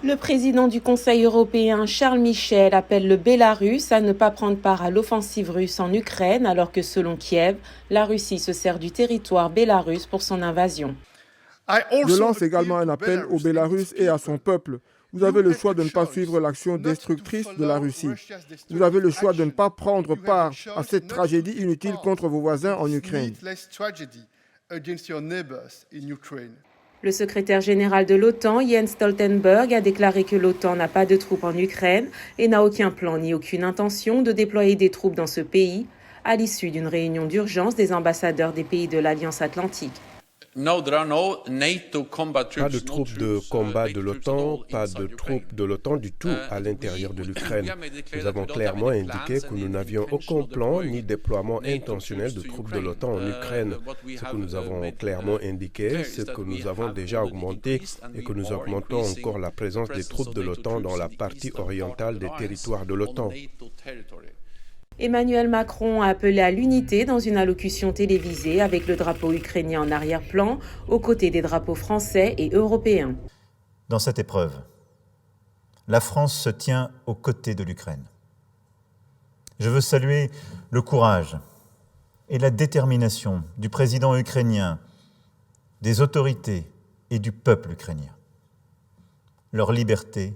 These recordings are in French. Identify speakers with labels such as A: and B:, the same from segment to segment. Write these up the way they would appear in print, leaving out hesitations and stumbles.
A: Le président du Conseil européen, Charles Michel, appelle le Bélarus à ne pas prendre part à l'offensive russe en Ukraine, alors que selon Kiev, la Russie se sert du territoire bélarusse pour son invasion.
B: Je lance également un appel au Bélarus et à son peuple. Vous avez le choix de ne pas suivre l'action destructrice de la Russie. Vous avez le choix de ne pas prendre part à cette tragédie inutile contre vos voisins en Ukraine.
A: Le secrétaire général de l'OTAN, Jens Stoltenberg, a déclaré que l'OTAN n'a pas de troupes en Ukraine et n'a aucun plan ni aucune intention de déployer des troupes dans ce pays, à l'issue d'une réunion d'urgence des ambassadeurs des pays de l'Alliance Atlantique.
C: Pas de troupes de combat de l'OTAN, pas de troupes de l'OTAN du tout à l'intérieur de l'Ukraine. Nous avons clairement indiqué que nous n'avions aucun plan ni déploiement intentionnel de troupes de l'OTAN en Ukraine. Ce que nous avons clairement indiqué, c'est que nous avons déjà augmenté et que nous augmentons encore la présence des troupes de l'OTAN dans la partie orientale des territoires de l'OTAN.
A: Emmanuel Macron a appelé à l'unité dans une allocution télévisée avec le drapeau ukrainien en arrière-plan, aux côtés des drapeaux français et européens.
D: Dans cette épreuve, la France se tient aux côtés de l'Ukraine. Je veux saluer le courage et la détermination du président ukrainien, des autorités et du peuple ukrainien. Leur liberté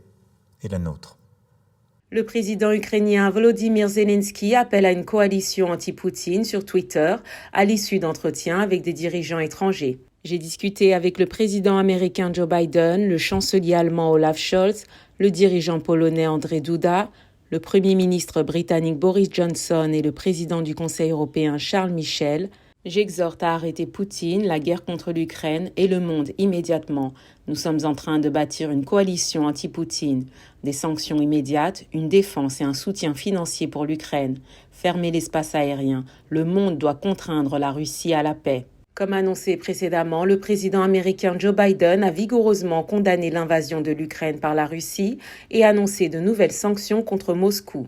D: est la nôtre.
A: Le président ukrainien Volodymyr Zelensky appelle à une coalition anti-Poutine sur Twitter à l'issue d'entretiens avec des dirigeants étrangers. J'ai discuté avec le président américain Joe Biden, le chancelier allemand Olaf Scholz, le dirigeant polonais Andrzej Duda, le premier ministre britannique Boris Johnson et le président du Conseil européen Charles Michel. J'exhorte à arrêter Poutine, la guerre contre l'Ukraine et le monde immédiatement. Nous sommes en train de bâtir une coalition anti-Poutine. Des sanctions immédiates, une défense et un soutien financier pour l'Ukraine. Fermer l'espace aérien. Le monde doit contraindre la Russie à la paix. Comme annoncé précédemment, le président américain Joe Biden a vigoureusement condamné l'invasion de l'Ukraine par la Russie et annoncé de nouvelles sanctions contre Moscou.